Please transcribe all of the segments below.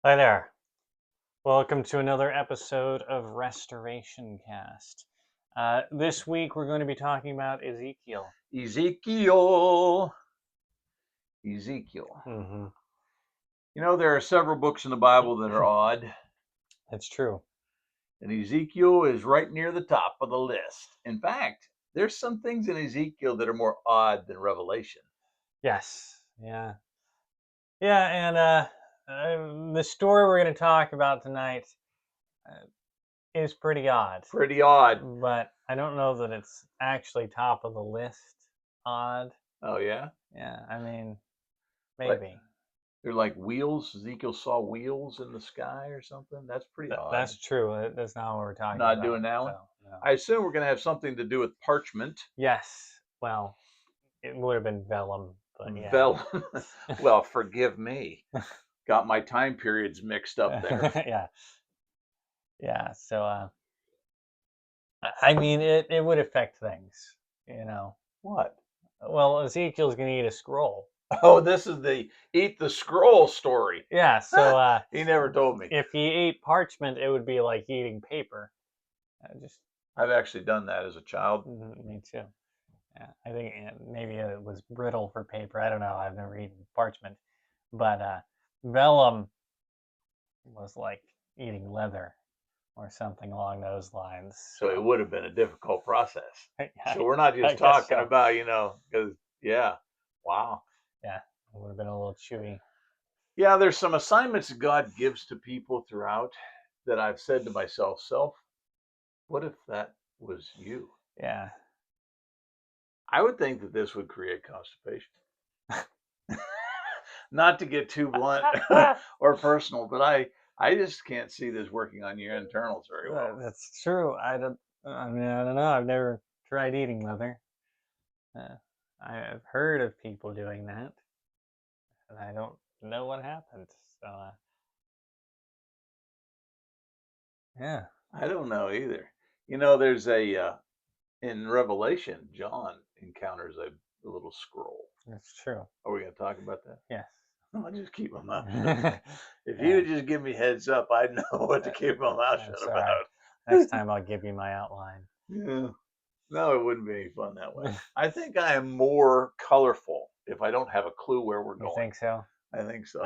Hi there. Welcome to another episode of RestorationCast. This week we're going to be talking about Ezekiel. Ezekiel. Ezekiel. Mm-hmm. You know, there are several books in the Bible that are odd, It's true. and Ezekiel is right near the top of the list. In fact, there's some things in Ezekiel that are more odd than Revelation. Yes. Yeah. Yeah, and the story we're going to talk about tonight is pretty odd. Pretty odd. But I don't know that it's actually top of the list odd. Oh, yeah? Yeah, I mean, maybe. They're like wheels. Ezekiel saw wheels in the sky or something. That's pretty odd. That's true. That's not what we're talking Not about. doing that one? No. I assume we're going to have something to do with parchment. Yes. Well, it would have been vellum, but yeah. Vellum. Well, forgive me. Got my time periods mixed up there. Yeah. Yeah. So, I mean, it would affect things, you know. What? Well, Ezekiel's going to eat a scroll. Oh, this is the eat the scroll story. Yeah. So, He never told me. if he ate parchment, it would be like eating paper. I've actually done that as a child. Me too. Yeah, I think maybe it was brittle for paper. I don't know. I've never eaten parchment, but vellum was like eating leather or something along those lines. So it would have been a difficult process. Yeah, So we're not I just guess talking so. about, because, yeah, wow. Yeah, it would have been a little chewy. Yeah, there's some assignments that God gives to people throughout that I've said to myself, what if that was you? Yeah. I would think that this would create constipation. Not to get too blunt or personal, but I just can't see this working on your internals very well. That's true. I don't know. I've never tried eating leather. I've heard of people doing that, and I don't know what happened. So, yeah. I don't know either. There's in Revelation, John encounters a little scroll. That's true. Are we going to talk about that? Yes. I'll just keep my mouth shut. If you would just give me heads up, I'd know what to keep my mouth shut about. Right. Next time I'll give you my outline. Yeah. No, it wouldn't be any fun that way. I think I am more colorful if I don't have a clue where we're going. You think so? I think so.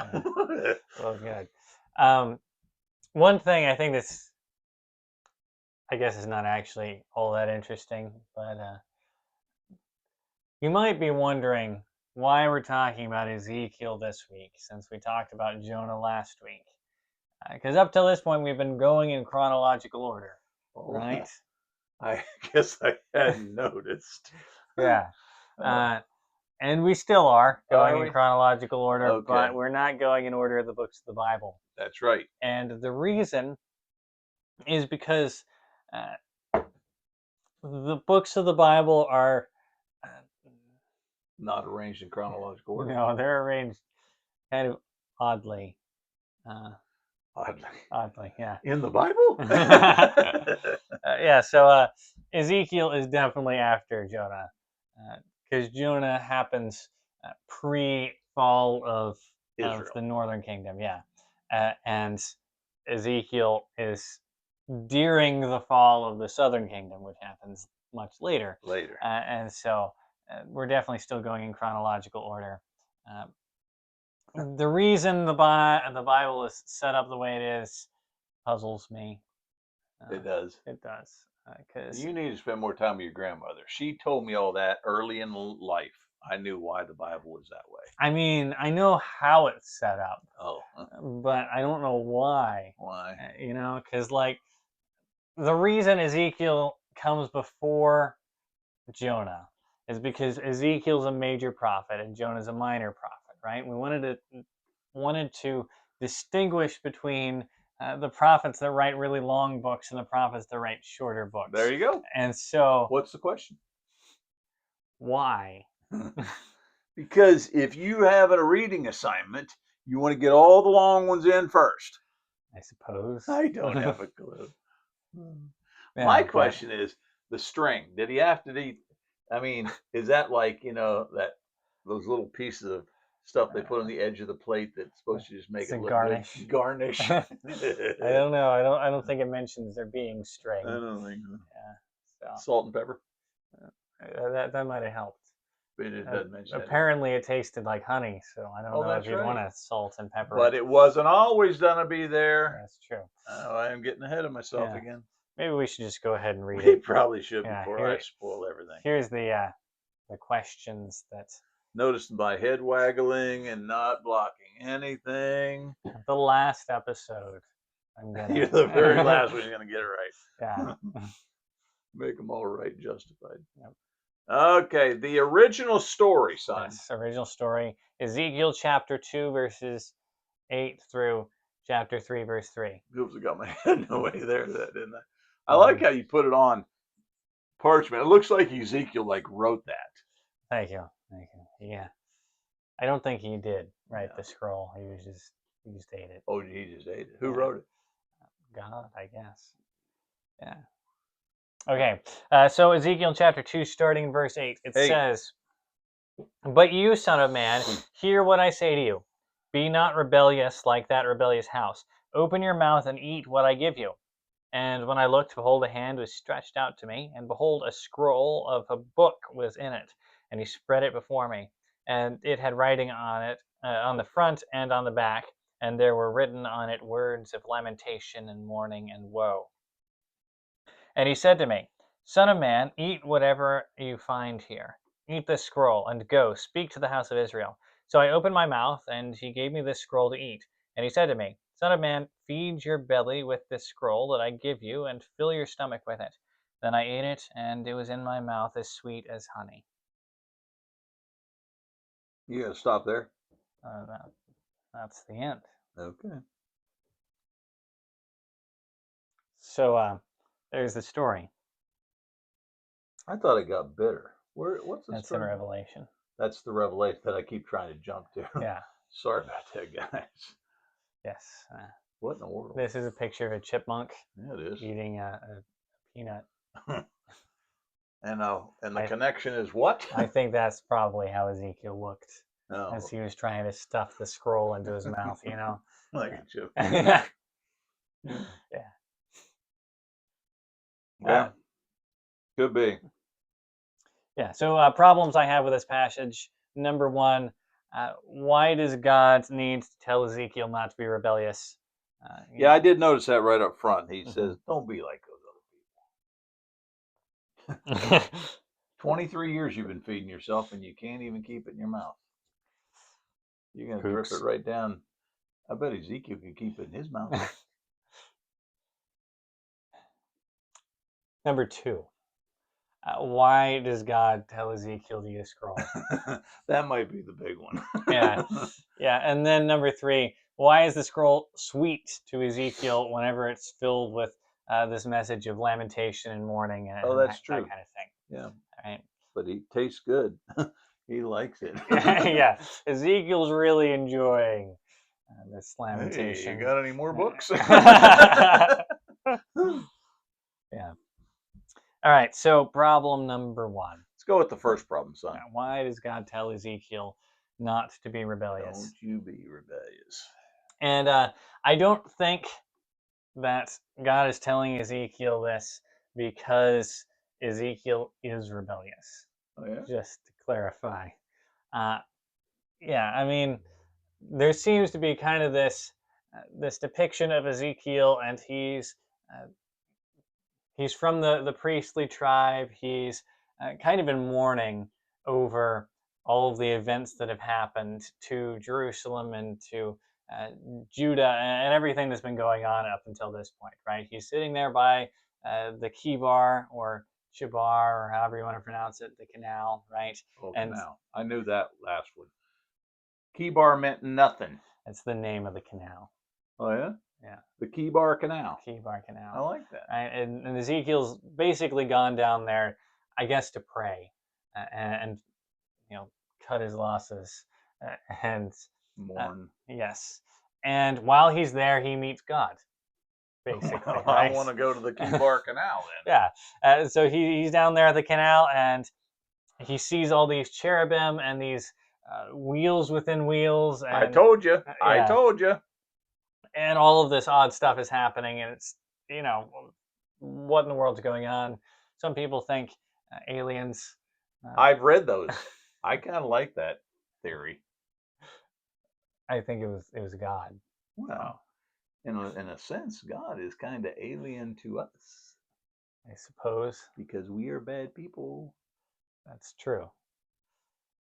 Well, good. One thing I think that's, I guess, is not actually all that interesting, but you might be wondering why we're talking about Ezekiel this week, since we talked about Jonah last week. Because up till this point, we've been going in chronological order, right? I guess I hadn't noticed. Yeah. And we still are going in chronological order, but we're not going in order of the books of the Bible. That's right. And the reason is because the books of the Bible are not arranged in chronological order. No, they're arranged kind of oddly. Oddly, yeah. In the Bible? Yeah, so Ezekiel is definitely after Jonah, because Jonah happens pre-fall of the Northern Kingdom, yeah. And Ezekiel is during the fall of the Southern Kingdom, which happens much later. And so we're definitely still going in chronological order. The reason the Bible is set up the way it is puzzles me. It does. It does. Because you need to spend more time with your grandmother. She told me all that early in life. I knew why the Bible was that way. I mean, I know how it's set up. Oh. But I don't know why. Why? Because like the reason Ezekiel comes before Jonah is because Ezekiel's a major prophet and Jonah's a minor prophet, right? We wanted to distinguish between the prophets that write really long books and the prophets that write shorter books. There you go. And so, what's the question? Why? Because if you have a reading assignment, you want to get all the long ones in first. I suppose. I don't have a clue. My question is the string. Did he have to eat? I mean, is that like those little pieces of stuff they put on the edge of the plate that's supposed to just make It's it a look garnish. good. Garnish. I don't know. I don't think it mentions there being string. I don't think so. Yeah. So Salt and pepper. that might have helped. But it doesn't mention that. Apparently, it tasted like honey, so I don't know if you'd want to salt and pepper. But it wasn't always gonna be there. That's true. Oh, I am getting ahead of myself again. Maybe we should just go ahead and read We it. probably should before I spoil everything. Here's the questions that. Notice my head waggling and not blocking anything. The last episode. You're the very last one. You're gonna get it right. Yeah. Make them all right, justified. Yep. Okay, the original story, son. Yes, original story. Ezekiel chapter 2, verses 8 through chapter 3, verse 3. Oops, I got my head in the way there, didn't I? I like how you put it on parchment. It looks like Ezekiel wrote that. Thank you. Yeah. I don't think he did write the scroll. He just ate it. Oh, he just ate it. Who wrote it? God, I guess. Yeah. Okay, so Ezekiel chapter 2, starting in verse 8, it says, "But you, son of man, hear what I say to you. Be not rebellious like that rebellious house. Open your mouth and eat what I give you. And when I looked, behold, a hand was stretched out to me, and behold, a scroll of a book was in it. And he spread it before me. And it had writing on it, on the front and on the back, and there were written on it words of lamentation and mourning and woe. And he said to me, Son of man, eat whatever you find here. Eat this scroll, and go, speak to the house of Israel. So I opened my mouth, and he gave me this scroll to eat. And he said to me, Son of man, feed your belly with this scroll that I give you, and fill your stomach with it. Then I ate it, and it was in my mouth as sweet as honey." You gotta stop there. That's the end. Okay. So there's the story. I thought it got bitter. What's the That's story? in Revelation. That's the Revelation that I keep trying to jump to. Yeah. Sorry about that, guys. Yes. What in the world? This is a picture of a chipmunk. Yeah, it is. Eating a peanut. And the connection is what? I think that's probably how Ezekiel looked as Oh, he was trying to stuff the scroll into his mouth, like a chip. Yeah. Yeah. Could be. Yeah. So problems I have with this passage. Number one, why does God need to tell Ezekiel not to be rebellious? Yeah, I did notice that right up front. He says, "Don't be like those other people." 23 years you've been feeding yourself, and you can't even keep it in your mouth. You're gonna drip it right down. I bet Ezekiel could keep it in his mouth. Number two, why does God tell Ezekiel to eat a scroll? That might be the big one. Yeah. And then number three, why is the scroll sweet to Ezekiel whenever it's filled with this message of lamentation and mourning and, that's that true. kind of thing? Yeah. All right. But he tastes good. He likes it. Yeah. Ezekiel's really enjoying this lamentation. Hey, you got any more books? Yeah. All right. So problem number one. Let's go with the first problem, son. Why does God tell Ezekiel not to be rebellious? Don't you be rebellious. And I don't think that God is telling Ezekiel this because Ezekiel is rebellious. Oh, yeah? Just to clarify. Yeah, I mean, there seems to be kind of this depiction of Ezekiel, and he's from the priestly tribe. He's kind of in mourning over all of the events that have happened to Jerusalem and to Judah and everything that's been going on up until this point, right? He's sitting there by the Kibar or Shabar, or however you want to pronounce it, the canal, right? Oh, canal. I knew that last one. Kibar meant nothing. That's the name of the canal. Oh, yeah? Yeah. The Kibar Canal. Kibar Canal. I like that. Right? And Ezekiel's basically gone down there, I guess, to pray and cut his losses and mourn. Yes. And while he's there, he meets God. Basically, well, right? I want to go to the Kibar Canal then. Yeah. So he's down there at the canal, and he sees all these cherubim and these wheels within wheels, and I told you. I yeah, told you. and all of this odd stuff is happening, and it's what in the world's going on? Some people think aliens. I've read those. I kind of like that theory. I think it was God. Well, in a sense, God is kind of alien to us I suppose because we are bad people. that's true.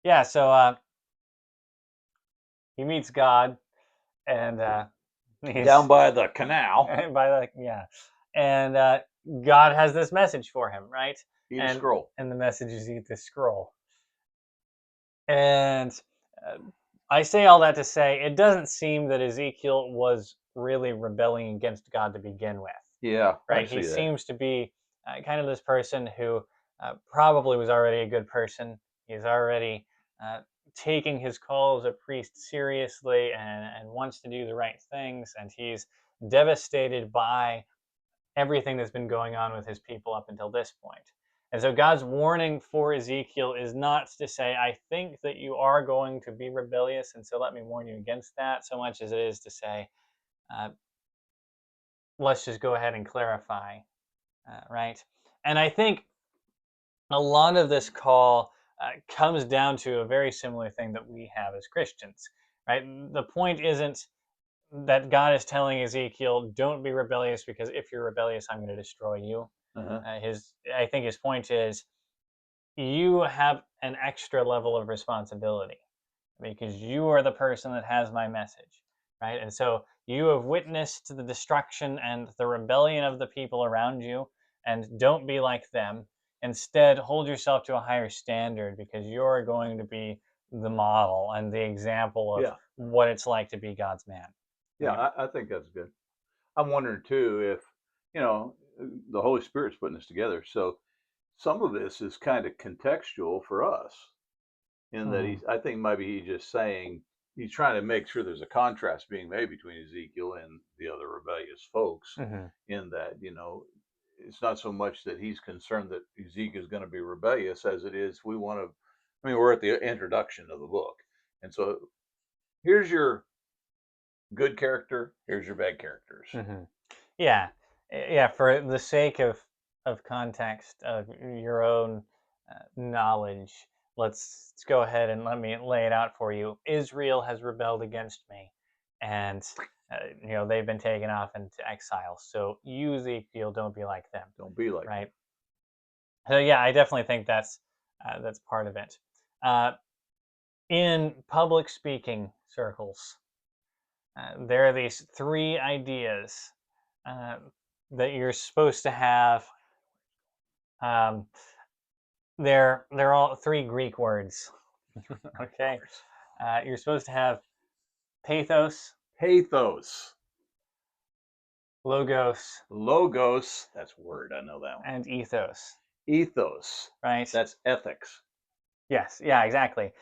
Yeah, so he meets God, and he's Down by the canal. and God has this message for him, right? Eat a scroll. And the message is eat this scroll. And uh, I say all that to say it doesn't seem that Ezekiel was really rebelling against God to begin with. Yeah, Right? I see He that. seems to be kind of this person who probably was already a good person. He's already taking his call as a priest seriously and wants to do the right things. And he's devastated by everything that's been going on with his people up until this point. And so God's warning for Ezekiel is not to say, I think that you are going to be rebellious, and so let me warn you against that, so much as it is to say, uh, let's just go ahead and clarify, right? And I think a lot of this call comes down to a very similar thing that we have as Christians, right? The point isn't that God is telling Ezekiel, don't be rebellious because if you're rebellious, I'm going to destroy you. Uh-huh. I think his point is you have an extra level of responsibility because you are the person that has my message, right? And so you have witnessed the destruction and the rebellion of the people around you, and don't be like them. Instead, hold yourself to a higher standard because you're going to be the model and the example of what it's like to be God's man. Yeah, Right? I think that's good. I'm wondering too if, the Holy Spirit's putting this together. So some of this is kind of contextual for us in that I think maybe he's just saying, he's trying to make sure there's a contrast being made between Ezekiel and the other rebellious folks in that, it's not so much that he's concerned that Ezekiel is going to be rebellious as it is we're at the introduction of the book. And so here's your good character, here's your bad characters. Yeah, yeah. For the sake of context of your own knowledge, let's go ahead and let me lay it out for you. Israel has rebelled against me, and they've been taken off into exile. So you, Ezekiel, don't be like them. Don't be like right. So yeah, I definitely think that's part of it. In public speaking circles, there are these three ideas uh, that you're supposed to have. Um, they're all three Greek words. Okay, you're supposed to have pathos, logos. That's a word. I know that one. and ethos. Right. That's ethics. Yes. Yeah. Exactly.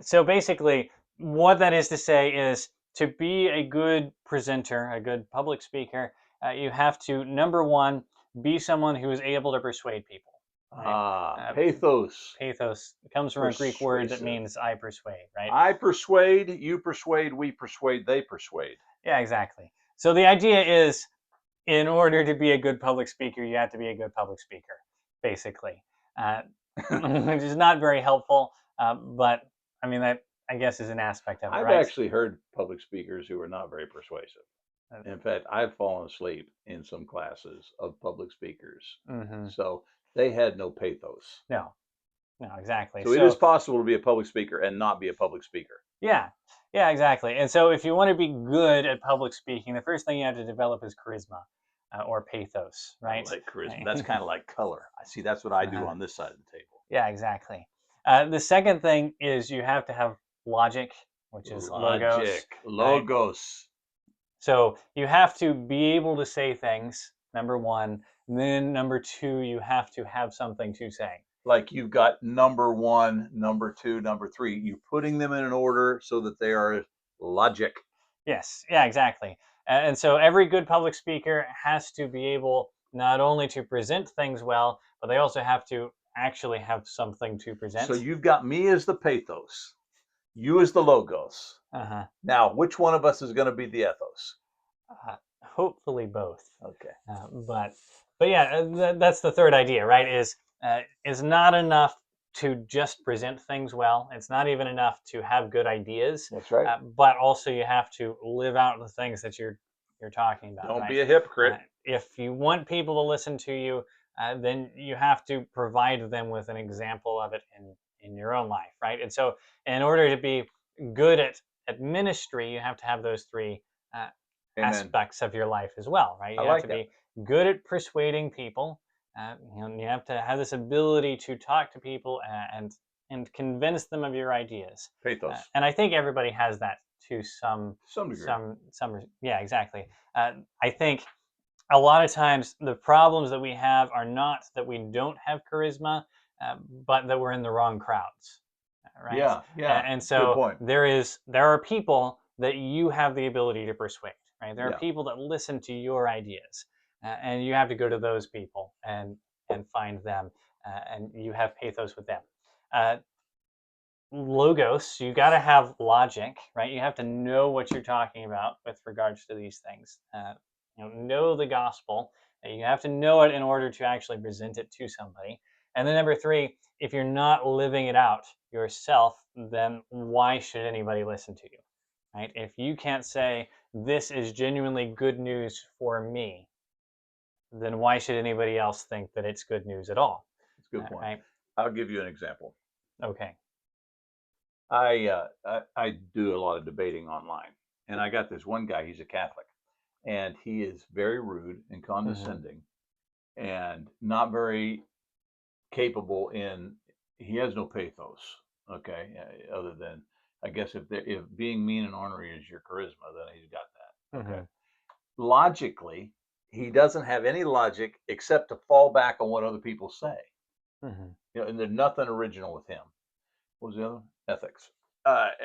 So basically, what that is to say is to be a good presenter, a good public speaker, you have to, number one, be someone who is able to persuade people. Right? Pathos. Pathos comes from a Greek word that means I persuade, right? I persuade, you persuade, we persuade, they persuade. Yeah, exactly. So the idea is, in order to be a good public speaker, you have to be a good public speaker, basically, which is not very helpful. But I mean, that I guess is an aspect of it. I've actually heard public speakers who are not very persuasive. In fact, I've fallen asleep in some classes of public speakers. So they had no pathos. No, exactly. So it is possible to be a public speaker and not be a public speaker. Yeah, exactly. And so if you want to be good at public speaking, the first thing you have to develop is charisma or pathos, right? I like charisma. That's kind of like color. I see. That's what I do on this side of the table. Yeah, exactly. The second thing is you have to have logic, which is logos. Logos. So you have to be able to say things, number one. Then number two, you have to have something to say. Like you've got number one, number two, number three. You're putting them in an order so that they are logic. Yes, yeah, exactly. And so every good public speaker has to be able not only to present things well, but they also have to actually have something to present. So you've got me as the pathos. You as the logos. Uh-huh. Now, which one of us is going to be the ethos? Hopefully both. Okay. But yeah, that's the third idea, right? Is not enough to just present things well. It's not even enough to have good ideas. That's right. But also you have to live out the things that you're talking about. Don't right? be a hypocrite. If you want people to listen to you, then you have to provide them with an example of it in your own life, right? And so, in order to be good at ministry, you have to have those three uh, aspects of your life as well, right? You have to be good at persuading people. You have to have this ability to talk to people and convince them of your ideas. Pathos. And I think everybody has that to some degree. Yeah, exactly. I think a lot of times the problems that we have are not that we don't have charisma, but that we're in the wrong crowds, right? Yeah, yeah. And so good point. there are people that you have the ability to persuade, right? There are Yeah. people that listen to your ideas, and you have to go to those people and find them, and you have pathos with them. Logos, you got to have logic, right? You have to know what you're talking about with regards to these things. Know the gospel. You have to know it in order to actually present it to somebody. And then number three, if you're not living it out yourself, then why should anybody listen to you, right? If you can't say this is genuinely good news for me, then why should anybody else think that it's good news at all? That's a good point. Right? I'll give you an example. Okay. I do a lot of debating online, and I got this one guy. He's a Catholic, and he is very rude and condescending, and not very capable in. He has no pathos. Okay, other than I guess if being mean and ornery is your charisma, then he's got that. Okay, logically, he doesn't have any logic except to fall back on what other people say. And there's nothing original with him. What was the other? Ethics.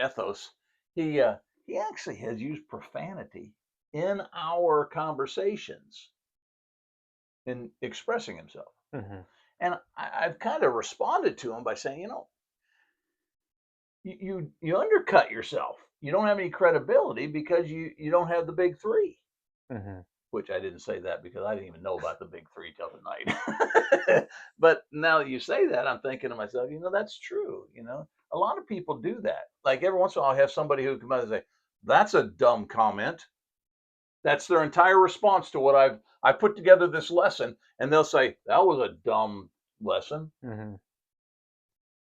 Ethos. He actually has used profanity in our conversations in expressing himself. And I've kind of responded to him by saying, you undercut yourself. You don't have any credibility because you don't have the big three. Which I didn't say that because I didn't even know about the big three till tonight. But now that you say that, I'm thinking to myself, that's true. A lot of people do that. Like every once in a while, I have somebody who come out and say, "That's a dumb comment." That's their entire response to what I put together this lesson, and they'll say, "That was a dumb lesson."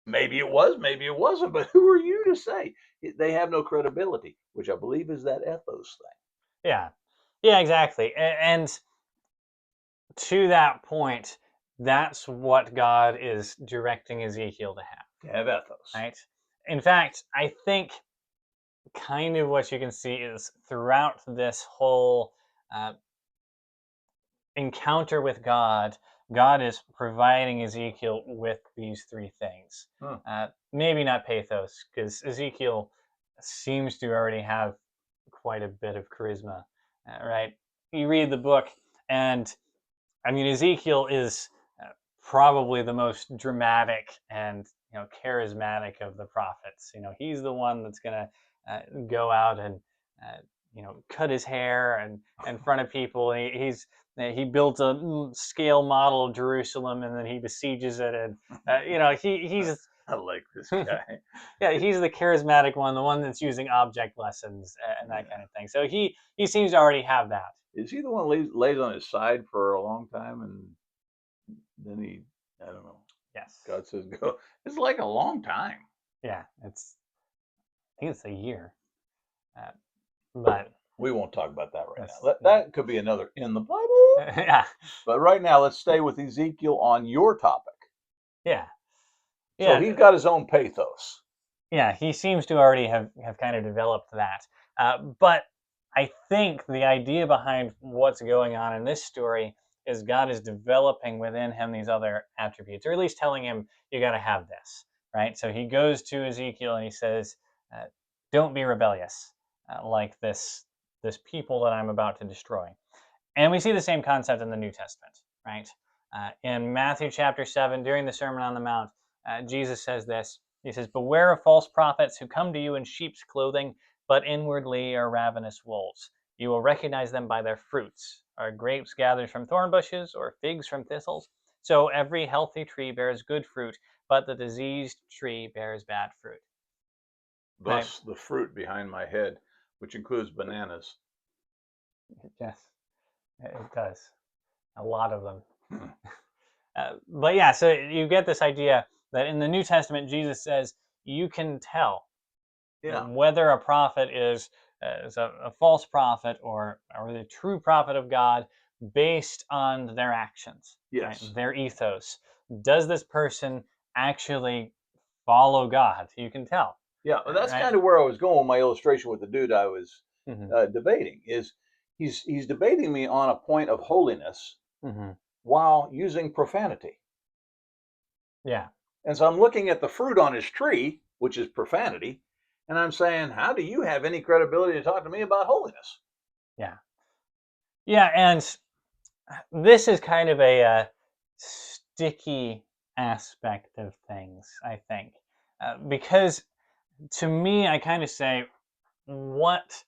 Maybe it was, maybe it wasn't, but who are you to say? They have no credibility, which I believe is that ethos thing. Yeah, exactly. And to that point, that's what God is directing Ezekiel to have. To have ethos. Right? In fact, I think kind of what you can see is throughout this whole encounter with God, God is providing Ezekiel with these three things. Maybe not pathos, because Ezekiel seems to already have quite a bit of charisma, right? You read the book, and I mean, Ezekiel is probably the most dramatic and charismatic of the prophets. He's the one that's going to go out and cut his hair and in front of people. He built a scale model of Jerusalem, and then he besieges it, and he's. I like this guy. Yeah, he's the charismatic one, the one that's using object lessons and that kind of thing. So he seems to already have that. Is he the one who lays on his side for a long time and then I don't know. Yes. God says go. It's like a long time. Yeah, I think it's a year. But we won't talk about that right now. That could be another in the Bible. Yeah. But right now, let's stay with Ezekiel on your topic. Yeah. So he's got his own pathos. Yeah, he seems to already have kind of developed that. But I think the idea behind what's going on in this story is God is developing within him these other attributes, or at least telling him, you got to have this, right? So he goes to Ezekiel and he says, don't be rebellious like this people that I'm about to destroy. And we see the same concept in the New Testament, right? In Matthew chapter 7, during the Sermon on the Mount, Jesus says this, He says, "Beware of false prophets who come to you in sheep's clothing, but inwardly are ravenous wolves. You will recognize them by their fruits. Are grapes gathered from thorn bushes or figs from thistles? So every healthy tree bears good fruit, but the diseased tree bears bad fruit." Right? Thus, the fruit behind my head, which includes bananas. Yes, it does. A lot of them. But yeah, so you get this idea that in the New Testament, Jesus says you can tell Yeah. whether a prophet is a false prophet or the true prophet of God based on their actions, right? Yes. Their ethos. Does this person actually follow God? You can tell, Yeah. Well, that's right? kind of where I was going with my illustration with the dude I was Hmm. debating. Is he's debating me on a point of holiness Hmm. while using profanity. Yeah, And so I'm looking at the fruit on his tree, which is profanity, and I'm saying, how do you have any credibility to talk to me about holiness? yeah, yeah. And this is kind of a sticky aspect of things, I think, because to me, I kind of say what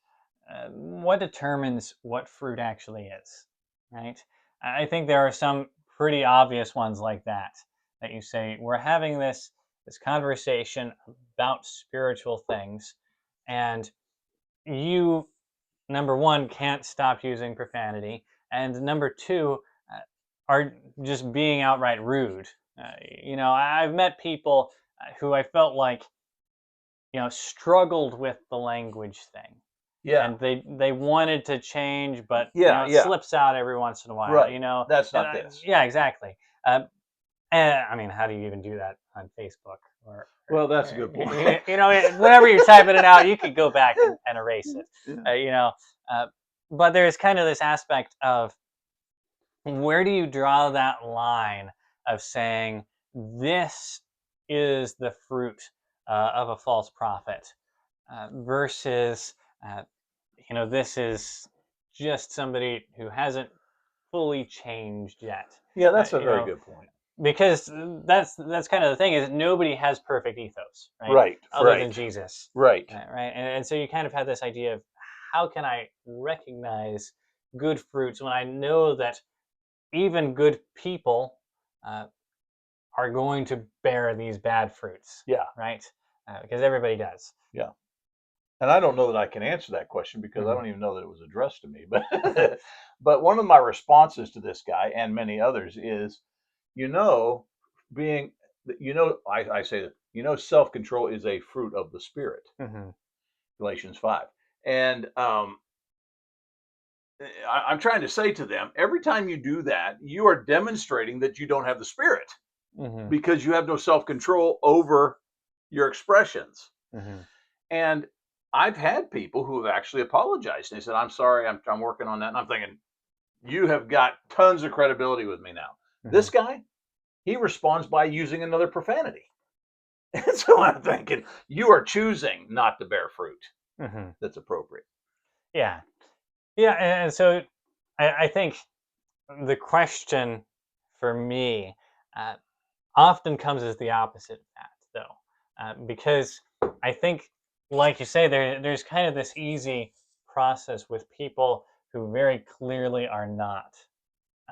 what determines what fruit actually is, right? I think there are some pretty obvious ones like that you say we're having this conversation about spiritual things, and you number one can't stop using profanity, and number two uh, are just being outright rude. I've met people who I felt like struggled with the language thing, Yeah. and they wanted to change, but Yeah. it Yeah. slips out every once in a while. Right. That's And not this. yeah, exactly. Um, and I mean, how do you even do that on Facebook Well, that's a good point. whenever you're typing it out, you could go back and erase it. Yeah. Uh, you know, uh, but there's kind of this aspect of where do you draw that line of saying this is the fruit of a false prophet versus uh, this is just somebody who hasn't fully changed yet. Yeah, Uh, that's a you very know, good point. because that's kind of the thing is nobody has perfect ethos, right? Right. Other than Right. Jesus, Right. right? And so you kind of have this idea of how can I recognize good fruits when I know that even good people uh, are going to bear these bad fruits, Yeah. right? Because everybody does. Yeah. And I don't know that I can answer that question because I Hmm. don't even know that it was addressed to me. But but one of my responses to this guy and many others is, you know, being I say that self control is a fruit of the spirit. Hmm. Galatians 5. And I'm trying to say to them, every time you do that, you are demonstrating that you don't have the spirit Hmm. because you have no self control over your expressions. Hmm. And I've had people who have actually apologized. And they said, I'm sorry, I'm working on that. And I'm thinking, you have got tons of credibility with me now. Hmm. This guy, he responds by using another profanity. And so I'm thinking, you are choosing not to bear fruit Hmm. that's appropriate. Yeah, yeah, and so I think the question for me uh, often comes as the opposite of that, though, because I think, like you say, there's kind of this easy process with people who very clearly are not.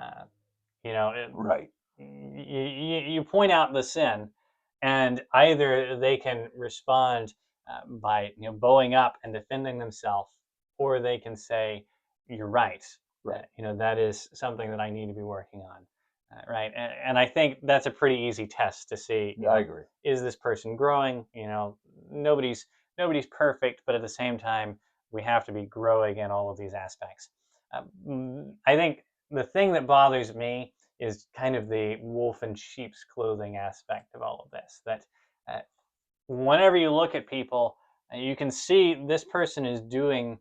Uh, you know, it, Right. you point out the sin, and either they can respond by bowing up and defending themselves, or they can say, "You're right. Right. That is something that I need to be working on." Right, and I think that's a pretty easy test to see. Yeah, I agree. Is this person growing? Nobody's nobody's perfect, but at the same time, we have to be growing in all of these aspects. I think the thing that bothers me is kind of the wolf in sheep's clothing aspect of all of this. That uh, whenever you look at people, you can see this person is doing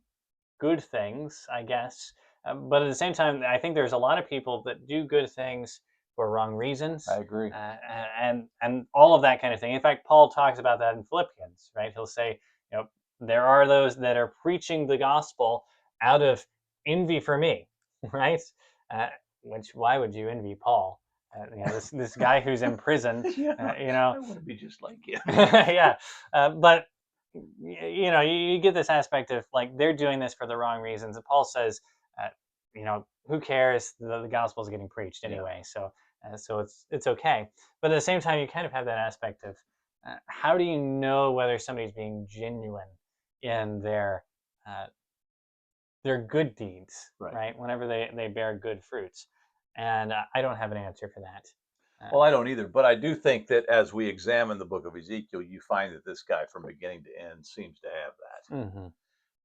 good things, I guess. But at the same time, I think there's a lot of people that do good things for wrong I reasons, agree. and all of that kind of thing. In fact, Paul talks about that in Philippians, right? He'll say, there are those that are preaching the gospel out of envy for me, right? Uh, which why would you envy Paul? this guy who's in prison. I want to be just like him. Yeah, but you get this aspect of like they're doing this for the wrong reasons. And Paul says, who cares? The gospel is getting preached anyway, so it's okay. But at the same time, you kind of have that aspect of how do you know whether somebody's being genuine in their good deeds, right? Whenever they bear good fruits, and I don't have an answer for that. Well, I don't either, but I do think that as we examine the book of Ezekiel, you find that this guy from beginning to end seems to have that. Mm-hmm.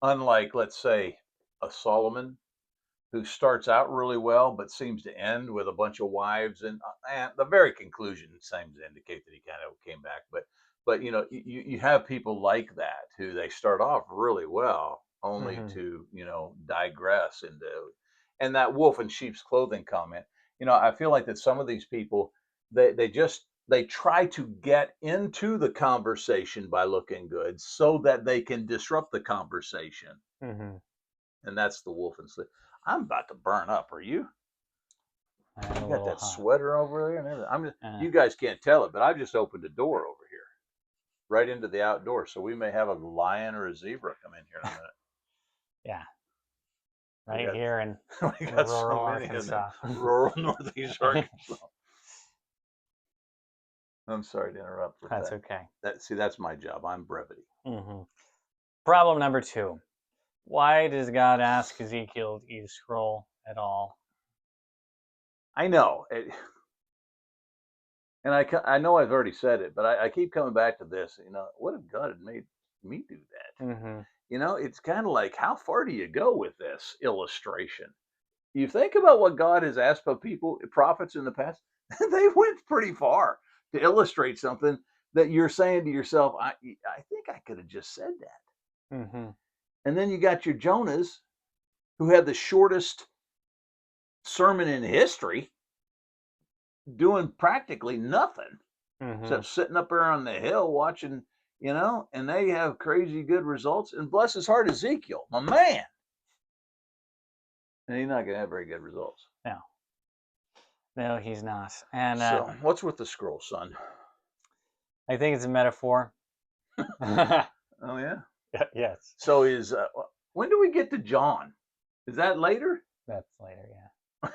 Unlike, let's say, a Solomon who starts out really well, but seems to end with a bunch of wives, and the very conclusion seems to indicate that he kind of came back. But you have people like that who they start off really well, only to digress into, and that wolf in sheep's clothing comment. I feel like that some of these people they try to get into the conversation by looking good so that they can disrupt the conversation. Mm-hmm. And that's the wolf in sleep. I'm about to burn up. Are you? You got that hot sweater over there and everything. You guys can't tell it, but I've just opened a door over here, right into the outdoors. So we may have a lion or a zebra come in here in a minute. Yeah. Right here in we got rural so many Arkansas. in rural northeast Arkansas. I'm sorry to interrupt with That's that. okay. That's my job. I'm brevity. Mm-hmm. Problem number 2. Why does God ask Ezekiel to eat a scroll at all? I know. And I know I've already said it, but I keep coming back to this. What if God had made me do that? Mm-hmm. It's kind of like, how far do you go with this illustration? You think about what God has asked of people, prophets in the past, they went pretty far to illustrate something that you're saying to yourself, I think I could have just said that. Mm-hmm. And then you got your Jonahs, who had the shortest sermon in history, doing practically nothing except sitting up there on the hill watching, and they have crazy good results. And bless his heart, Ezekiel, my man. And he's not going to have very good results. No, he's not. And so, what's with the scroll, son? I think it's a metaphor. Oh yeah. Yes. So when do we get to John? Is that later? That's later, yeah.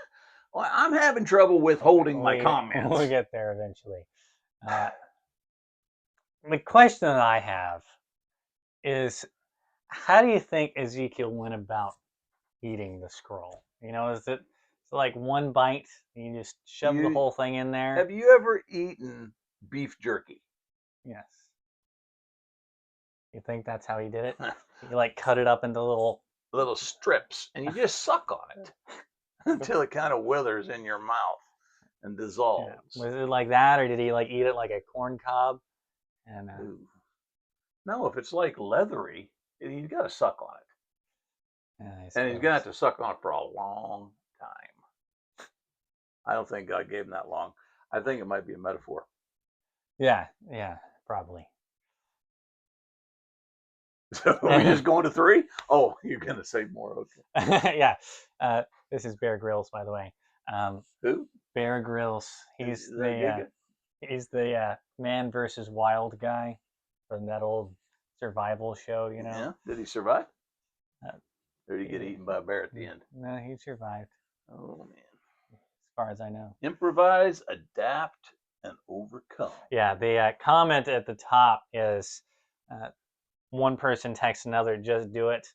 Well, I'm having trouble withholding my comments. We'll get there eventually. The question that I have is, how do you think Ezekiel went about eating the scroll? Is it like one bite? You just shove the whole thing in there? Have you ever eaten beef jerky? Yes. You think that's how he did it? You like cut it up into little strips, and you just suck on it until it kind of withers in your mouth and dissolves. Yeah. Was it like that, or did he like eat it like a corn cob? And no, if it's like leathery, he's got to suck on it, and he's got to suck on it for a long time. I don't think God gave him that long. I think it might be a metaphor. Yeah, probably. So are we just going to 3? Oh, you're going to say more. Okay. Yeah. This is Bear Grylls, by the way. Who? Bear Grylls. He's the man versus wild guy from that old survival show, Yeah. Did he survive? Or did he get eaten by a bear at the end? No, he survived. Oh, man. As far as I know. Improvise, adapt, and overcome. Yeah, the comment at the top is one person texts another, just do it.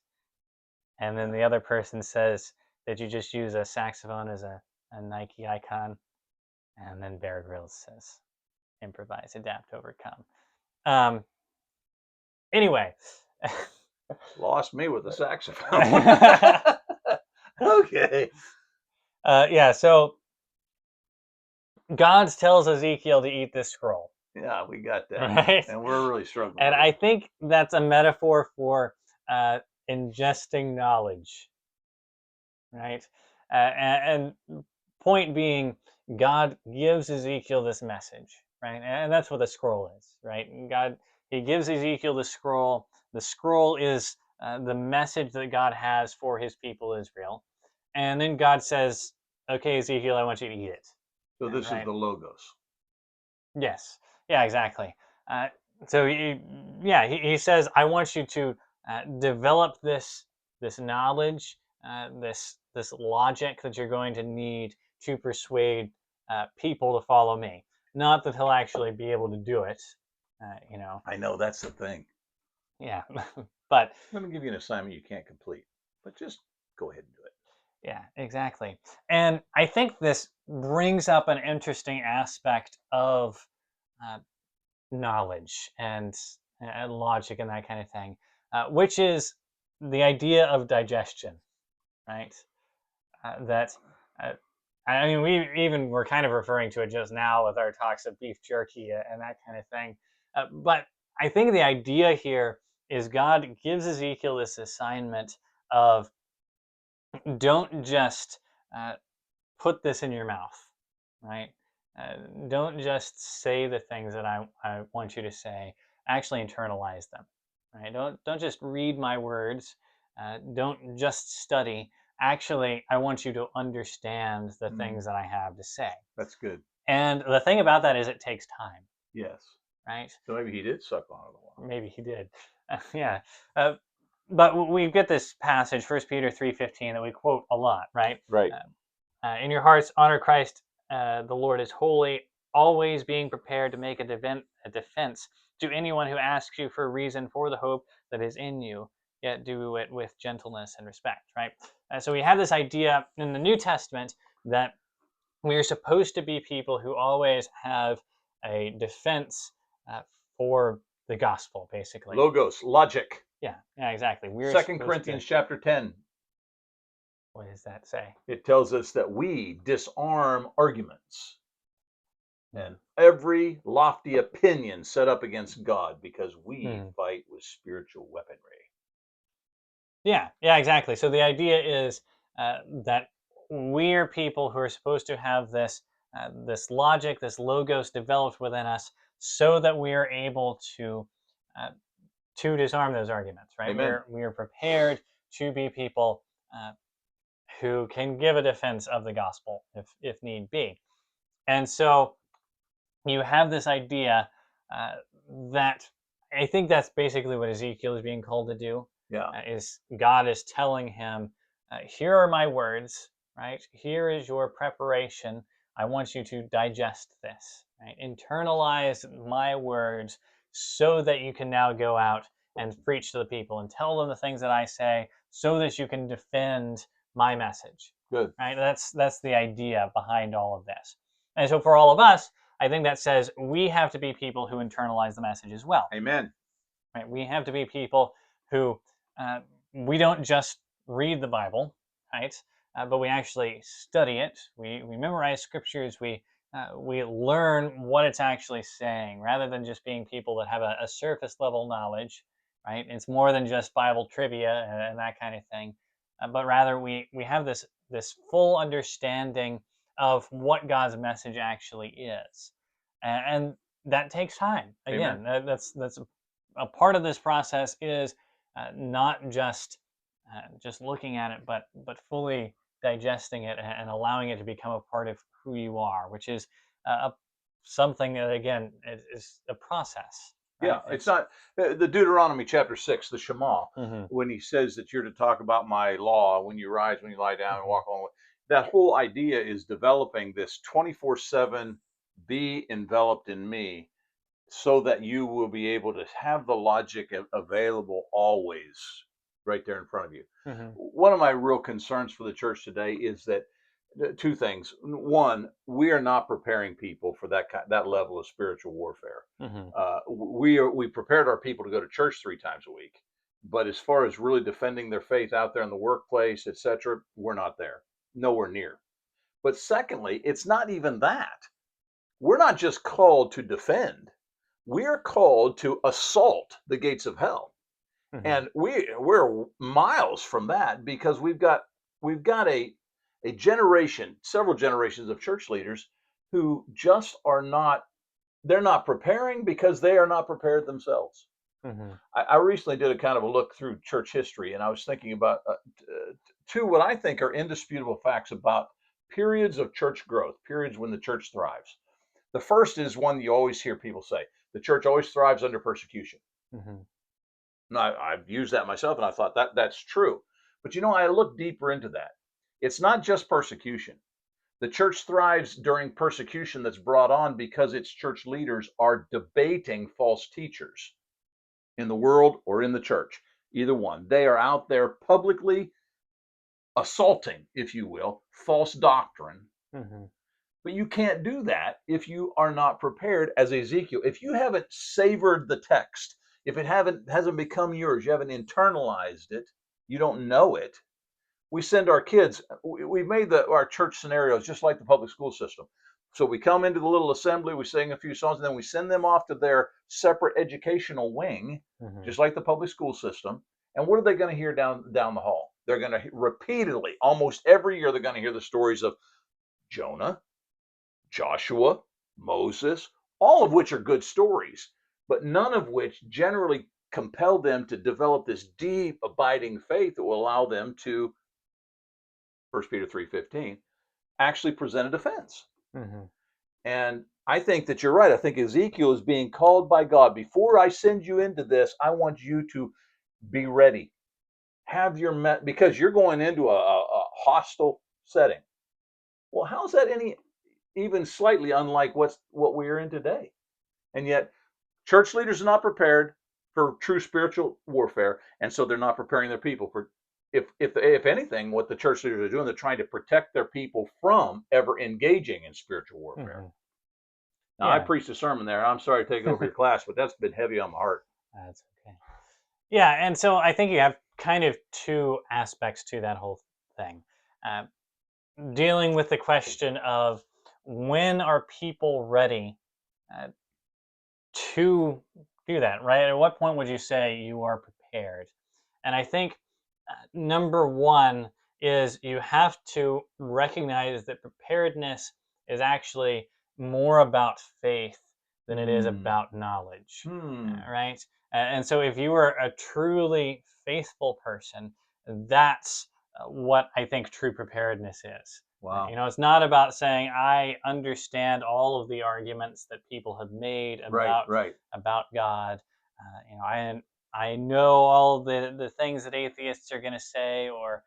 And then the other person says that you just use a saxophone as a Nike icon. And then Bear Grylls says, improvise, adapt, overcome. Anyway. Lost me with the saxophone. Okay. Yeah, so God tells Ezekiel to eat this scroll. Yeah, we got that. Right? And we're really struggling. And I think that's a metaphor for ingesting knowledge. Right? And point being, God gives Ezekiel this message, right? And that's what the scroll is, right? He gives Ezekiel the scroll. The scroll is the message that God has for his people Israel. And then God says, okay, Ezekiel, I want you to eat it. So this is right? the logos. Yes. Yeah, exactly. Uh, so he says, I want you to develop this knowledge, this logic that you're going to need to persuade people to follow me. Not that he'll actually be able to do it, you know. I know that's the thing. Yeah, but I'm going to give you an assignment you can't complete, but just go ahead and do it. yeah, exactly. And I think this brings up an interesting aspect of uh, knowledge and logic and that kind of thing, which is the idea of digestion, right? That I mean, we even were kind of referring to it just now with our talks of beef jerky and that kind of thing. But I think the idea here is God gives Ezekiel this assignment of don't just uh, put this in your mouth, right? Uh, don't just say the things that I want you to say. Actually internalize them, right? Don't just read my words. Don't just study. Actually, I want you to understand the things that I have to say. That's good. And the thing about that is it takes time, Yes. right? So maybe he did suck on it a while. Maybe he did. Yeah. But we get this passage, 1 Peter 3:15, that we quote a lot, right? Right. In your hearts, honor Christ. The Lord is holy, always being prepared to make a defense to anyone who asks you for a reason for the hope that is in you, yet do it with gentleness and respect, right? So we have this idea in the New Testament that we are supposed to be people who always have a defense uh, for the gospel, basically. Logos, logic. Yeah, exactly. We're 2 supposed to. Corinthians chapter 10. What does that say? It tells us that we disarm arguments Mm. and every lofty opinion set up against God because we fight with spiritual weaponry. Yeah, exactly. So the idea is that we're people who are supposed to have this logic, this logos developed within us, so that we are able uh, to disarm those arguments. Right? Amen. We are prepared to be people who can give a defense of the gospel if need be. And so you have this idea uh, that I think that's basically what Ezekiel is being called to do. Yeah. Is God is telling him, here are my words, right? Here is your preparation. I want you to digest this, right? Internalize my words so that you can now go out and preach to the people and tell them the things that I say so that you can defend my message. Good. Right? That's the idea behind all of this. And so for all of us, I think that says we have to be people who internalize the message as well. Amen. Right? We have to be people who we don't just read the Bible, right? But we actually study it. We memorize scriptures. We learn what it's actually saying, rather than just being people that have a surface level knowledge, right? It's more than just Bible trivia and that kind of thing, but rather we have this full understanding of what God's message actually is, and that takes time. Again, that's a part of this process is not just looking at it, but fully digesting it and allowing it to become a part of who you are, which is something that again is a process. Right? Yeah, it's not the Deuteronomy chapter 6, the Shema, Mm-hmm. when he says that you're to talk about my law when you rise, when you lie down, and walk along. That whole idea is developing this 24/7 be enveloped in me so that you will be able to have the logic available always right there in front of you. Mm-hmm. One of my real concerns for the church today is that two things. One, we are not preparing people for that level of spiritual warfare. Mm-hmm. We prepared our people to go to church 3 times a week, but as far as really defending their faith out there in the workplace, etc., we're not there, nowhere near. But secondly, it's not even that. We're not just called to defend; we're called to assault the gates of hell, Mm-hmm. and we're miles from that because we've got a generation, several generations of church leaders who just are not, they're not preparing because they are not prepared themselves. Mm-hmm. I recently did a kind of a look through church history, and I was thinking about two what I think are indisputable facts about periods of church growth, periods when the church thrives. The first is one you always hear people say: the church always thrives under persecution. Mm-hmm. And I've used that myself, and I thought that's true. But I looked deeper into that. It's not just persecution. The church thrives during persecution that's brought on because its church leaders are debating false teachers in the world or in the church. Either one. They are out there publicly assaulting, if you will, false doctrine. Mm-hmm. But you can't do that if you are not prepared, as Ezekiel. If you haven't savored the text, if it hasn't become yours, you haven't internalized it, you don't know it. We send our kids. We've made our church scenarios just like the public school system. So we come into the little assembly, we sing a few songs, and then we send them off to their separate educational wing, Mm-hmm. just like the public school system. And what are they going to hear down the hall? They're going to repeatedly, almost every year, they're going to hear the stories of Jonah, Joshua, Moses, all of which are good stories, but none of which generally compel them to develop this deep, abiding faith that will allow them to, 1 Peter 3:15, actually present a defense. Mm-hmm. And I think that you're right. I think Ezekiel is being called by God. Before I send you into this, I want you to be ready. Have your because you're going into a hostile setting. Well, how's that even slightly unlike what we're in today? And yet, church leaders are not prepared for true spiritual warfare, and so they're not preparing their people for. If anything, what the church leaders are doing, they're trying to protect their people from ever engaging in spiritual warfare. Mm-hmm. Now, I preached a sermon there. I'm sorry to take over your class, but that's been heavy on my heart. That's okay. Yeah, and so I think you have kind of two aspects to that whole thing. Dealing with the question of when are people ready to do that, right? At what point would you say you are prepared? And I think number one is you have to recognize that preparedness is actually more about faith than it is about knowledge, right? And so if you are a truly faithful person, that's what I think true preparedness is. Wow. It's not about saying I understand all of the arguments that people have made about God. I know all the things that atheists are going to say or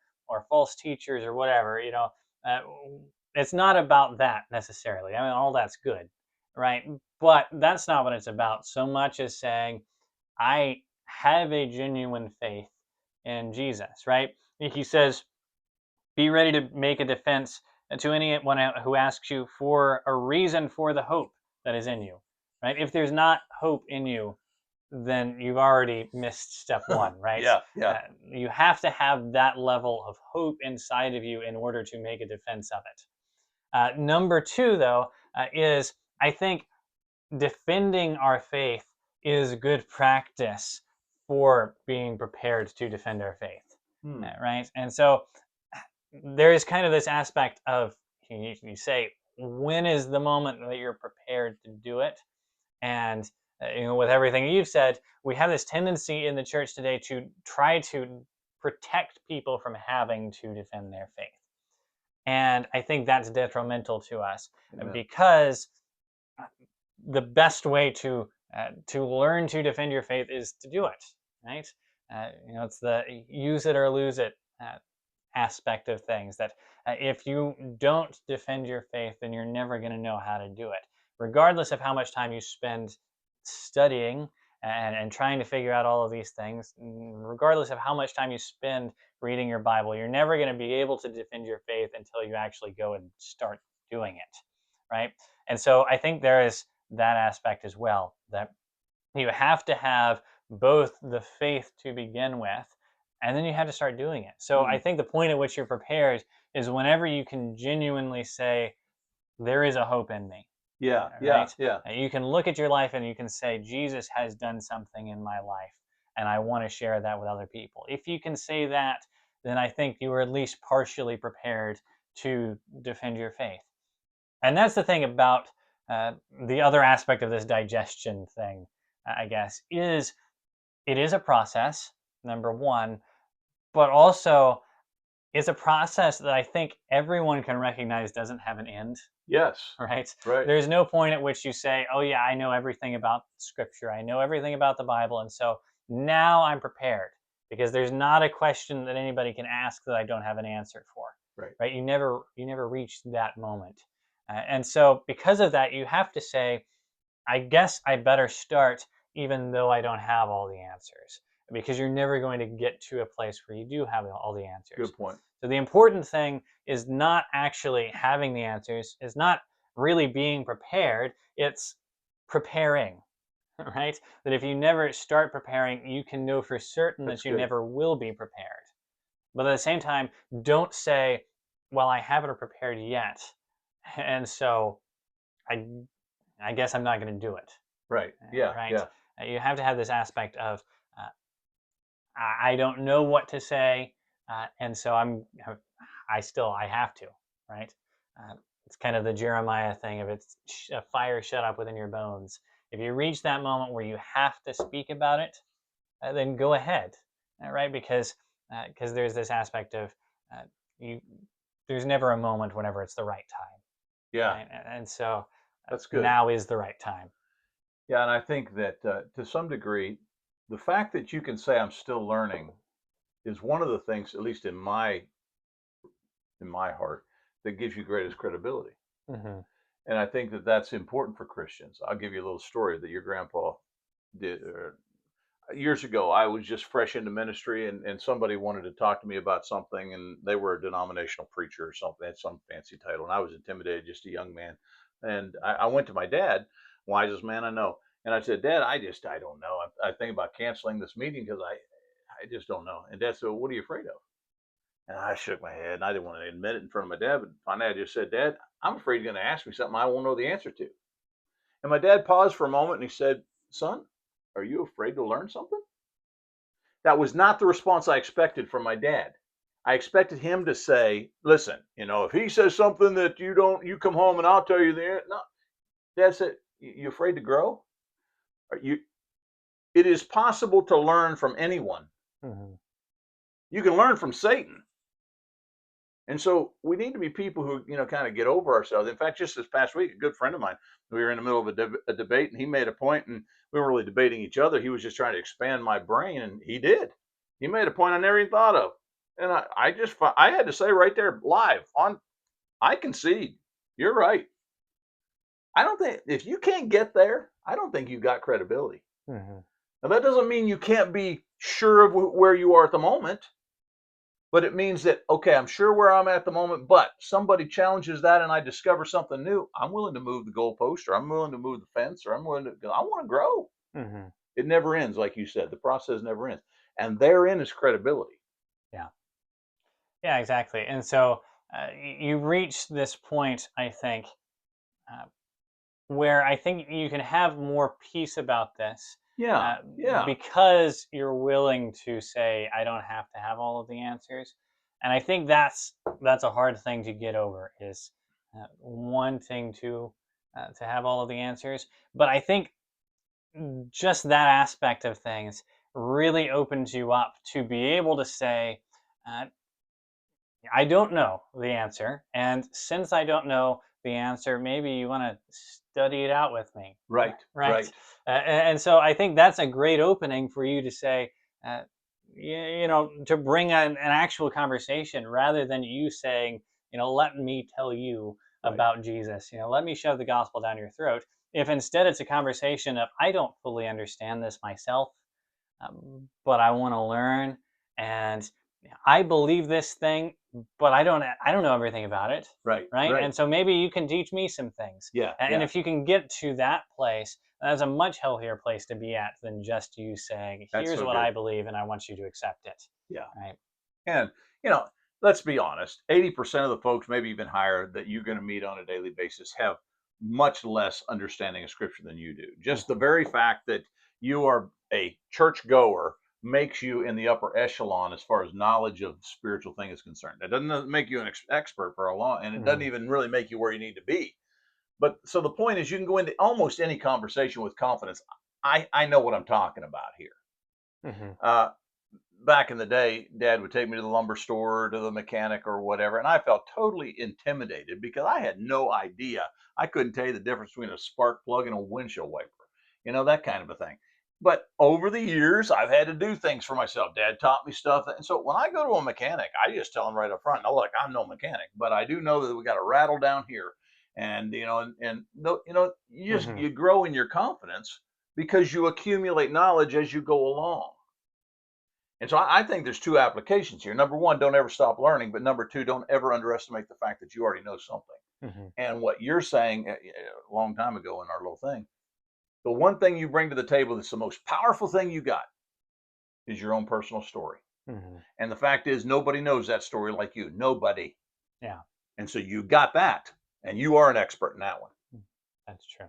false teachers or whatever. Uh, it's not about that necessarily. I mean, all that's good, right? But that's not what it's about so much as saying I have a genuine faith in Jesus, right? He says, be ready to make a defense to anyone who asks you for a reason for the hope that is in you, right? If there's not hope in you, then you've already missed step one, right? Yeah. You have to have that level of hope inside of you in order to make a defense of it. Number two, though, is I think defending our faith is good practice for being prepared to defend our faith, right? And so there is kind of this aspect of you say, when is the moment that you're prepared to do it? And with everything you've said, we have this tendency in the church today to try to protect people from having to defend their faith. And I think that's detrimental to us because the best way to learn to defend your faith is to do it, right? It's the use it or lose it aspect of things, that if you don't defend your faith, then you're never going to know how to do it, regardless of how much time you spend studying and trying to figure out all of these things. Regardless of how much time you spend reading your Bible, you're never going to be able to defend your faith until you actually go and start doing it, right? And so I think there is that aspect as well, that you have to have both the faith to begin with, and then you have to start doing it. So I think the point at which you're prepared is whenever you can genuinely say, there is a hope in me. Yeah. You can look at your life and you can say, Jesus has done something in my life, and I want to share that with other people. If you can say that, then I think you are at least partially prepared to defend your faith. And that's the thing about the other aspect of this digestion thing, I guess, is it is a process, number one, but also it's a process that I think everyone can recognize doesn't have an end. Yes. Right? Right. There's no point at which you say, "Oh yeah, I know everything about Scripture. I know everything about the Bible, and so now I'm prepared." Because there's not a question that anybody can ask that I don't have an answer for. Right. Right? You never reach that moment, and so because of that, you have to say, "I guess I better start, even though I don't have all the answers." Because you're never going to get to a place where you do have all the answers. Good point. So the important thing is not actually having the answers, is not really being prepared, it's preparing, right? That if you never start preparing, you can know for certain That's that you good. never will be prepared. But at the same time, don't say, "Well, I haven't prepared yet, and so I I guess I'm not going to do it." Right. Yeah. Right? Yeah. You have to have this aspect of uh, I don't know what to say, and so I have to, right? It's kind of the Jeremiah thing of it's a fire shut up within your bones. If you reach that moment where you have to speak about it, then go ahead, right? Because there's this aspect of uh, you. There's never a moment whenever it's the right time, Yeah. right? And so That's good. now is the right time. Yeah. And I think that to some degree, the fact that you can say I'm still learning is one of the things, at least in my heart, that gives you greatest credibility. Hmm. And I think that that's important for Christians. I'll give you a little story that your grandpa did. Years ago, I was just fresh into ministry, and somebody wanted to talk to me about something, and they were a denominational preacher or something, had some fancy title, and I was intimidated, just a young man. And I went to my dad, wisest man I know, and I said, "Dad, I don't know. I think about canceling this meeting because I just don't know." And Dad said, "What are you afraid of?" And I shook my head, and I didn't want to admit it in front of my dad, but finally I just said, "Dad, I'm afraid you're going to ask me something I won't know the answer to." And my dad paused for a moment and he said, "Son, are you afraid to learn something?" That was not the response I expected from my dad. I expected him to say, "Listen, if he says something that you don't, you come home and I'll tell you the answer." No, Dad said, "You afraid to grow? Are you? It is possible to learn from anyone. Hmm. You can learn from Satan." And so we need to be people who, kind of get over ourselves. In fact, just this past week, a good friend of mine, we were in the middle of a debate, and he made a point, and we weren't really debating each other. He was just trying to expand my brain, and he did. He made a point I never even thought of, and I had to say right there live on, I concede. You're right. I don't think if you can't get there, I don't think you've got credibility. Hmm. Now that doesn't mean you can't be sure of where you are at the moment. But it means that, okay, I'm sure where I'm at the moment, but somebody challenges that and I discover something new. I'm willing to move the goalpost, or I'm willing to move the fence, or I want to grow. Hmm. It never ends, like you said. The process never ends. And therein is credibility. Yeah. Yeah, exactly. And so you reach this point, I think, uh, where I think you can have more peace about this Yeah. uh, Yeah. because you're willing to say, "I don't have to have all of the answers." And I think that's a hard thing to get over is wanting to have all of the answers. But I think just that aspect of things really opens you up to be able to say, uh, I don't know the answer. And since I don't know the answer, maybe you want to study it out with me. Right. Right. Right. And so I think that's a great opening for you to say, uh, to bring an actual conversation rather than you saying, let me tell you Right. about Jesus, let me shove the gospel down your throat. If instead it's a conversation of, I don't fully understand this myself, but I want to learn, and I believe this thing, but I don't know everything about it, Right. right? Right. And so maybe you can teach me some things. Yeah. And Yeah. if you can get to that place, that's a much healthier place to be at than just you saying, That's "Here's so what good. I believe, and I want you to accept it." Yeah. Right? And, you know, let's be honest, 80% of the folks, maybe even higher, that you're going to meet on a daily basis have much less understanding of scripture than you do. Just the Hmm. very fact that you are a church goer makes you in the upper echelon as far as knowledge of spiritual thing is concerned. It doesn't make you an expert for a long, and it doesn't Hmm. even really make you where you need to be. But so the point is, you can go into almost any conversation with confidence. I know what I'm talking about here. Hmm. Uh, back in the day, Dad would take me to the lumber store, to the mechanic or whatever, and I felt totally intimidated because I had no idea. I couldn't tell you the difference between a spark plug and a windshield wiper, that kind of a thing. But over the years, I've had to do things for myself. Dad taught me stuff, and so when I go to a mechanic, I just tell him right up front, "No, look, I'm no mechanic, but I do know that we got a rattle down here, and Mm-hmm. you grow in your confidence because you accumulate knowledge as you go along." And so I think there's two applications here. Number one, don't ever stop learning. But number two, don't ever underestimate the fact that you already know something. Mm-hmm. And what you're saying a long time ago in our little thing, the one thing you bring to the table that's the most powerful thing you got is your own personal story. Mm-hmm. And the fact is, nobody knows that story like you. Nobody. Yeah, And so you got that. And you are an expert in that one. that's true.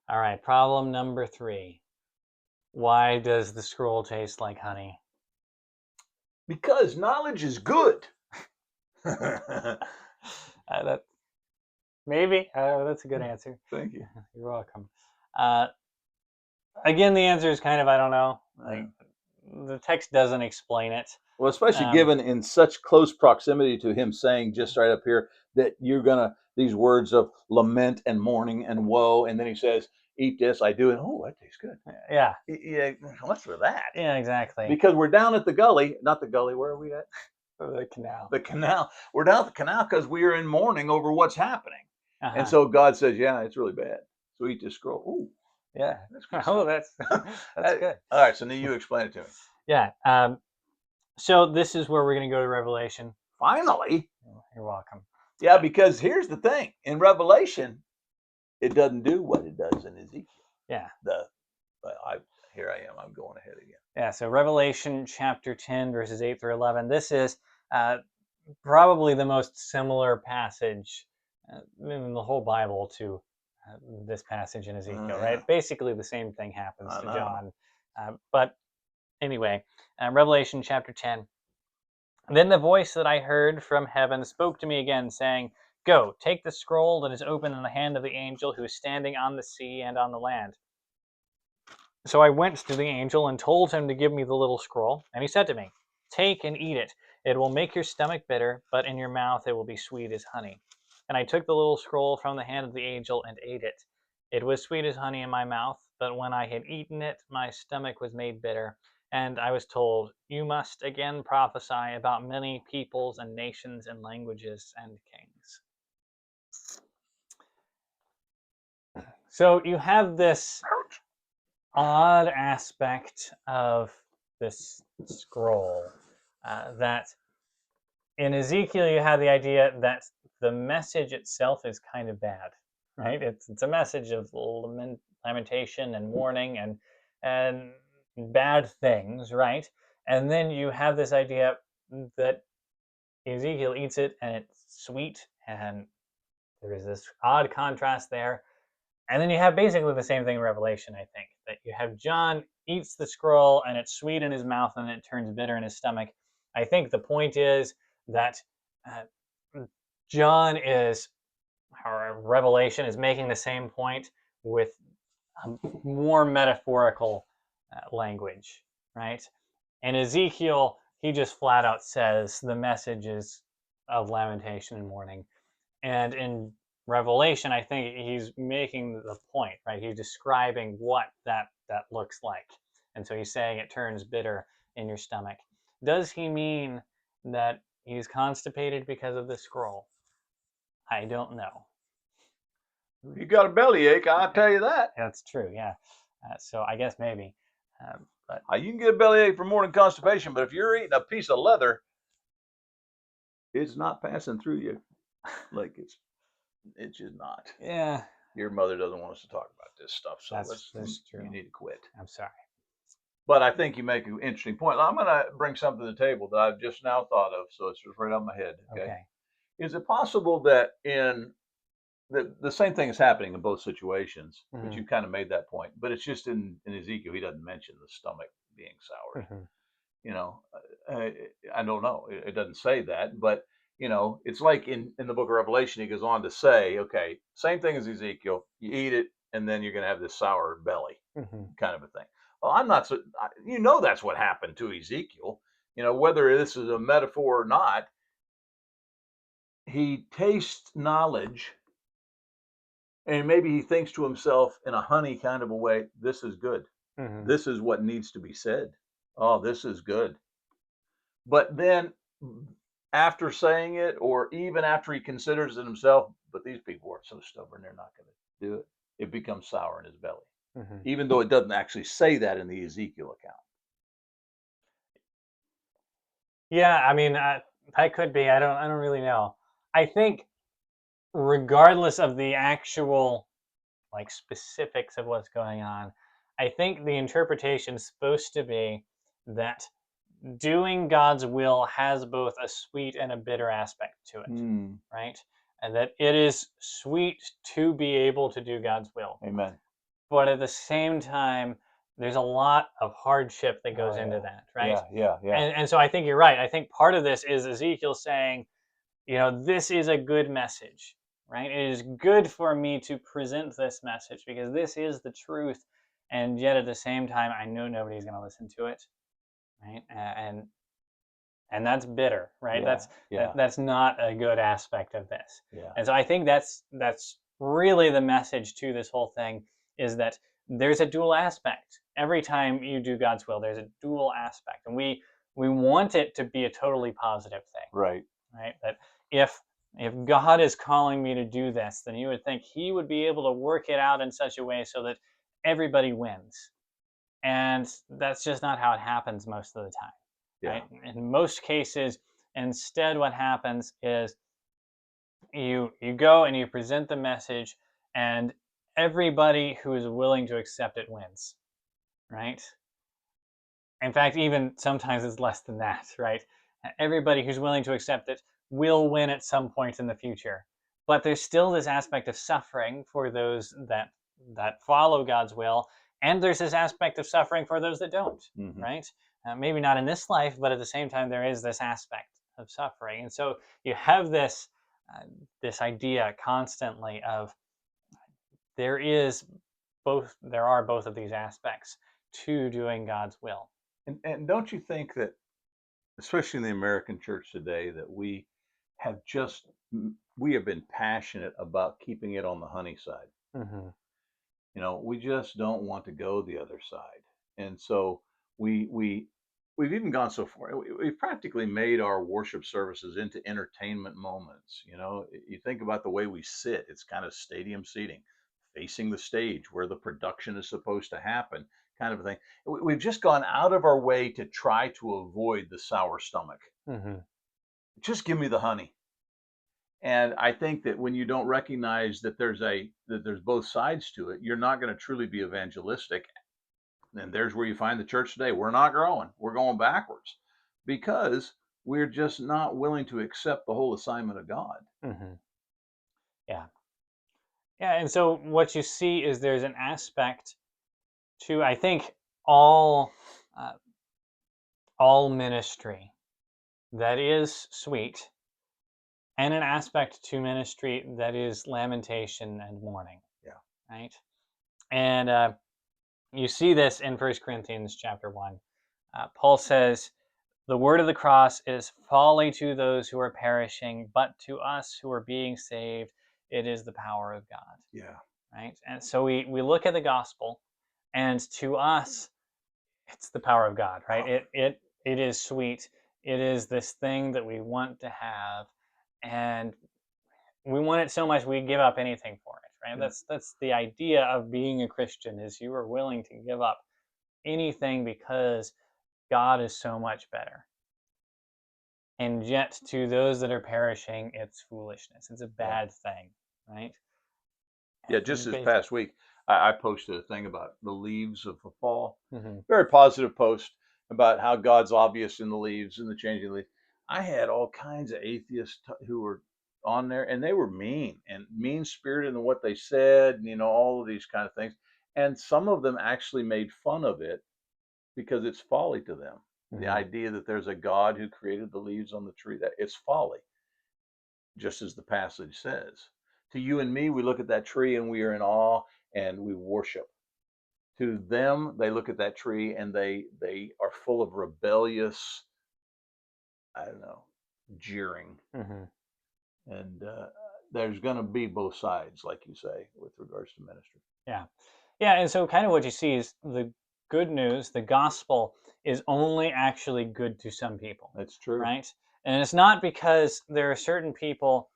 All right, problem number 3. Why does the scroll taste like honey? Because knowledge is good. That maybe that's a good answer. Thank you. You're welcome. Again, the answer is kind of I don't know. Like the text doesn't explain it. Well, especially Um, given in such close proximity to him saying just right up here that you're gonna these words of lament and mourning and woe, and then he says, "Eat this, I do," and oh, that tastes good. yeah, Yeah, what's for that? yeah, exactly. Because we're down at the gully, not the gully. Where are we at? The canal. The canal. We're down at the canal because we are in mourning over what's happening, and Uh-huh. so God says, "Yeah, it's really bad. So eat this scroll." Ooh, Yeah. that's good. Oh, that's good. All right, so now you explain it to me. Yeah. So this is where we're going to go to Revelation. Finally. You're welcome. Yeah, because here's the thing. In Revelation, it doesn't do what it does in Ezekiel. Yeah. Here I am. I'm going ahead again. Yeah. So Revelation chapter 10, verses 8 through 11. This is probably the most similar passage in the whole Bible to this passage in Ezekiel, Yeah. right? Basically, the same thing happens to John. But anyway, Revelation chapter 10. Then the voice that I heard from heaven spoke to me again, saying, "Go, take the scroll that is open in the hand of the angel who is standing on the sea and on the land." So I went to the angel and told him to give me the little scroll. And he said to me, "Take and eat it. It will make your stomach bitter, but in your mouth it will be sweet as honey." And I took the little scroll from the hand of the angel and ate it. It was sweet as honey in my mouth, but when I had eaten it, my stomach was made bitter. And I was told, "You must again prophesy about many peoples and nations and languages and kings." So you have this odd aspect of this scroll that in Ezekiel you have the idea that the message itself is kind of bad, right? It's a message of lamentation and mourning and bad things, right? And then you have this idea that Ezekiel eats it and it's sweet, and there is this odd contrast there. And then you have basically the same thing in Revelation, I think, that you have John eats the scroll and it's sweet in his mouth and it turns bitter in his stomach. I think the point is that John is, or Revelation is making the same point with more metaphorical language, right? And Ezekiel, he just flat out says the message is of lamentation and mourning. And in Revelation, I think he's making the point, right? He's describing what that looks like. And so he's saying it turns bitter in your stomach. Does he mean that he's constipated because of the scroll? I don't know. You got a bellyache, I'll tell you that. That's true, yeah. So I guess maybe. But you can get a bellyache from morning constipation, but if you're eating a piece of leather, it's not passing through you like it's just not. Yeah. Your mother doesn't want us to talk about this stuff, so that's true. You need to quit. I'm sorry. But I think you make an interesting point. I'm going to bring something to the table that I've just now thought of, so it's just right on my head. Okay. Is it possible that in the same thing is happening in both situations, but you kind of made that point, but it's just in Ezekiel, he doesn't mention the stomach being sour. I don't know. It doesn't say that, but it's like in the book of Revelation, he goes on to say, okay, same thing as Ezekiel, you eat it, and then you're going to have this sour belly kind of a thing. Well, I'm not so. That's what happened to Ezekiel. Whether this is a metaphor or not, he tastes knowledge, and maybe he thinks to himself in a honey kind of a way, "This is good. Hmm. This is what needs to be said. Oh, this is good." But then, after saying it, or even after he considers it himself, but these people are so stubborn, they're not going to do it. It becomes sour in his belly, Hmm. even though it doesn't actually say that in the Ezekiel account. Yeah, I mean, that could be. I don't really know. I think regardless of the actual like specifics of what's going on, I think the interpretation is supposed to be that doing God's will has both a sweet and a bitter aspect to it, Hmm. right? And that it is sweet to be able to do God's will. Amen. But at the same time, there's a lot of hardship that Oh goes into yeah, that, right? yeah, yeah, yeah, And so I think you're right. I think part of this is Ezekiel saying, this is a good message, right? It is good for me to present this message because this is the truth. And yet at the same time, I know nobody's going to listen to it, right? And that's bitter, right? yeah, yeah, That's not a good aspect of this. yeah. And so I think that's really the message to this whole thing is that there's a dual aspect. Every time you do God's will, there's a dual aspect. And we want it to be a totally positive thing, Right. right? That if if God is calling me to do this, then you would think he would be able to work it out in such a way so that everybody wins. And that's just not how it happens most of the time, Yeah. right? In most cases, instead what happens is you go and you present the message and everybody who is willing to accept it wins, right? In fact, even sometimes it's less than that, right? Everybody who's willing to accept it will win at some point in the future. But there's still this aspect of suffering for those that follow God's will, and there's this aspect of suffering for those that don't, Hmm. right? Maybe not in this life, but at the same time, there is this aspect of suffering, and so you have uh, this idea constantly of there is there are both of these aspects to doing God's will. And don't you think that, especially in the American church today, that we have been passionate about keeping it on the honey side. Hmm. We just don't want to go the other side. And so we've even gone so far. We've practically made our worship services into entertainment moments. You think about the way we sit, it's kind of stadium seating, facing the stage where the production is supposed to happen, kind of a thing. We've just gone out of our way to try to avoid the sour stomach. Hmm. Just give me the honey. And I think that when you don't recognize that there's both sides to it, you're not going to truly be evangelistic. And there's where you find the church today. We're not growing. We're going backwards because we're just not willing to accept the whole assignment of God. Hmm. Yeah. Yeah. And so what you see is there's an aspect to, I think, all uh, all ministry that is sweet, and an aspect to ministry that is lamentation and mourning, Yeah. right? And you see this in 1 Corinthians chapter 1. Paul says, "The word of the cross is folly to those who are perishing, but to us who are being saved, it is the power of God." Yeah. Right? And so we look at the gospel, and to us, it's the power of God, right? It is sweet. It is this thing that we want to have, and we want it so much we give up anything for it, right? Yeah. That's the idea of being a Christian is you are willing to give up anything because God is so much better. And yet to those that are perishing, it's foolishness. It's a Yeah. bad thing, right? Yeah. Just this Bas- past week, I posted a thing about the leaves of the fall. Mhm. Very positive post about how God's obvious in the leaves and the changing leaves. I had all kinds of atheists who were on there, and they were mean spirited in what they said, and all of these kind of things. And some of them actually made fun of it because it's folly to them. The Mhm. idea that there's a God who created the leaves on the tree, that it's folly, just as the passage says. To you and me, we look at that tree and we are in awe and we worship. to them, they look at that tree and they are full of rebellious, I don't know, jeering. Mm-hmm. And there's going to be both sides, like you say, with regards to ministry. Yeah. Yeah. And so, kind of what you see is the good news, the gospel is only actually good to some people, That's true. right? And it's not because there are certain people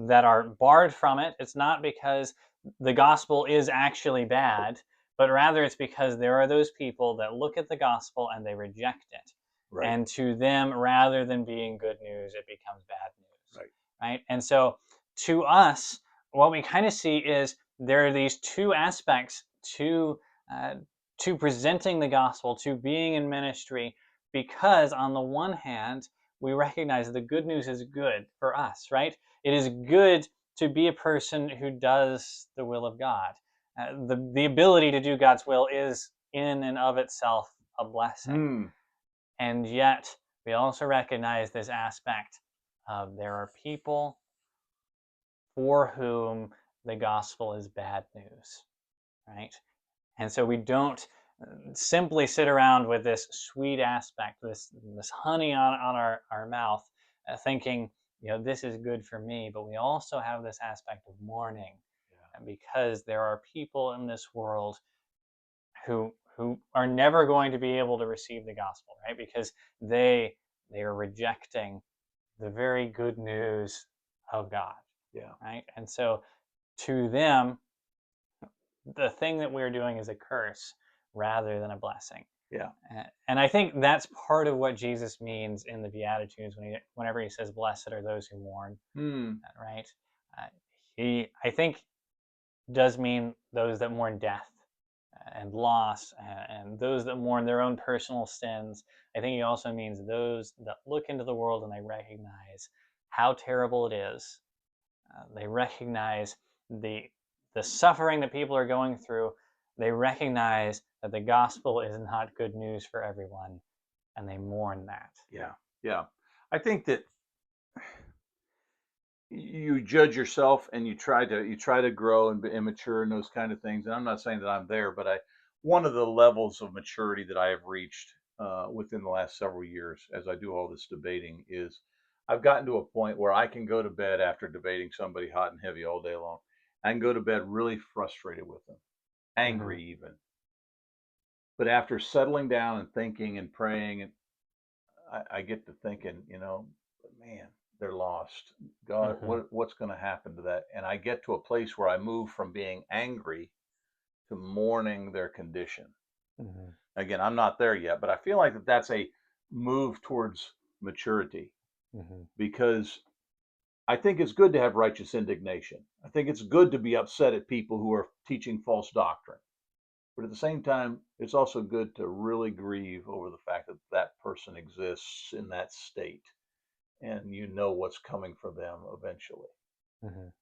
that are barred from it. It's not because the gospel is actually bad, but rather it's because there are those people that look at the gospel and they reject it. Right. And to them, rather than being good news, it becomes bad news. Right. Right. And so, to us, what we kind of see is there are these two aspects uh, to presenting the gospel, to being in ministry, because on the one hand, we recognize the good news is good for us, right? It is good to be a person who does the will of God. The ability to do God's will is in and of itself a blessing. And yet, we also recognize this aspect of there are people for whom the gospel is bad news, right? And so we don't simply sit around with this sweet aspect, this honey on our mouth, thinking, this is good for me. But we also have this aspect of mourning, because there are people in this world who are never going to be able to receive the gospel, right? Because they are rejecting the very good news of God. Yeah. Right. And so to them, the thing that we're doing is a curse rather than a blessing. Yeah. And I think that's part of what Jesus means in the Beatitudes whenever he says, "Blessed are those who mourn." Right. He, I think, does mean those that mourn death and loss, and those that mourn their own personal sins. I think he also means those that look into the world and they recognize how terrible it is. They recognize the suffering that people are going through. They recognize that the gospel is not good news for everyone, and they mourn that. Yeah. Yeah. I think that you judge yourself and you try to grow and be immature and those kind of things. And I'm not saying that I'm there, but one of the levels of maturity that I have reached within the last several years as I do all this debating is I've gotten to a point where I can go to bed after debating somebody hot and heavy all day long. I can go to bed really frustrated with them, angry even. But after settling down and thinking and praying, and I get to thinking, man, they're lost. God, what's going to happen to that? And I get to a place where I move from being angry to mourning their condition. Again, I'm not there yet, but I feel like that's a move towards maturity, because I think it's good to have righteous indignation. I think it's good to be upset at people who are teaching false doctrine. But at the same time, it's also good to really grieve over the fact that that person exists in that state, and what's coming for them eventually.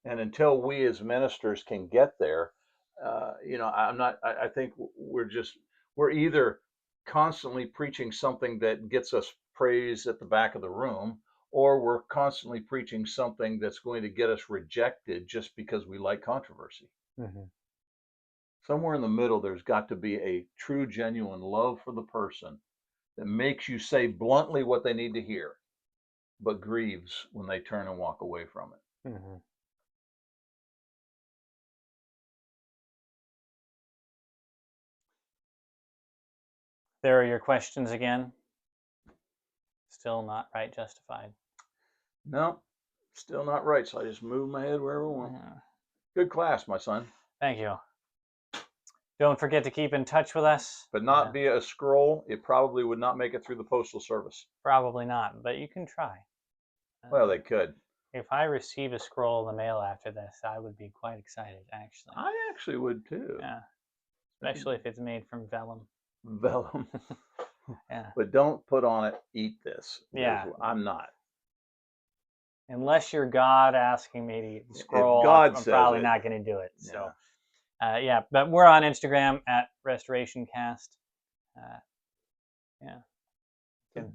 And until we as ministers can get there, I'm not. I think we're either constantly preaching something that gets us praise at the back of the room, or we're constantly preaching something that's going to get us rejected just because we like controversy. Somewhere in the middle, there's got to be a true, genuine love for the person that makes you say bluntly what they need to hear, but grieves when they turn and walk away from it. There are your questions again. Still not right, justified. No, still not right. So I just move my head wherever I want. Good class, my son. Thank you. Don't forget to keep in touch with us. But not via a scroll. It probably would not make it through the postal service. Probably not, but you can try. Well, they could. If I receive a scroll in the mail after this, I would be quite excited, actually. I actually would too. Yeah. Especially if it's made from vellum. Vellum. Yeah. But don't put on it, eat this. Yeah. I'm not. Unless you're God asking me to eat the scroll, I'm probably not going to do it. So, but we're on Instagram at RestorationCast.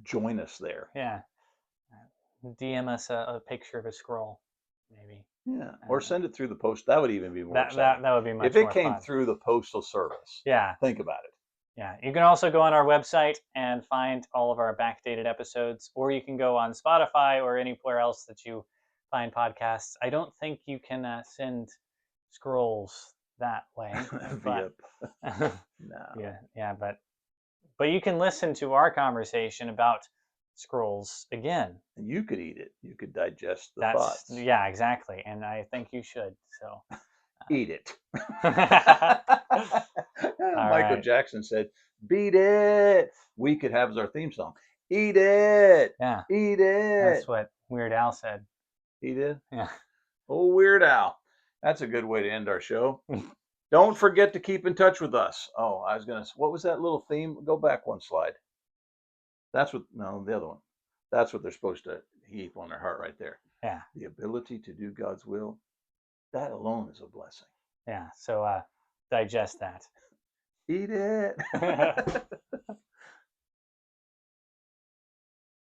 Join us there. Yeah. DM us a picture of a scroll, maybe. Yeah, or send it through the post. That would even be more exciting. That would be much If it more came fun. through the postal service. Yeah. Think about it. Yeah. You can also go on our website and find all of our backdated episodes, or you can go on Spotify or anywhere else that you find podcasts. I don't think you can send scrolls that way, but No. yeah, but you can listen to our conversation about scrolls again. And you could eat it. You could digest the thoughts. Yeah, exactly. And I think you should. So eat it. All Michael right. Jackson said, "Beat it." We could have as our theme song. Eat it. Yeah. Eat it. That's what Weird Al said. He did? Yeah. Oh, Weird Al. That's a good way to end our show. Don't forget to keep in touch with us. Oh, I was going to, what was that little theme? Go back one slide. That's what, no, the other one. That's what they're supposed to heap on their heart right there. Yeah. The ability to do God's will. That alone is a blessing. Yeah. So digest that. Eat it.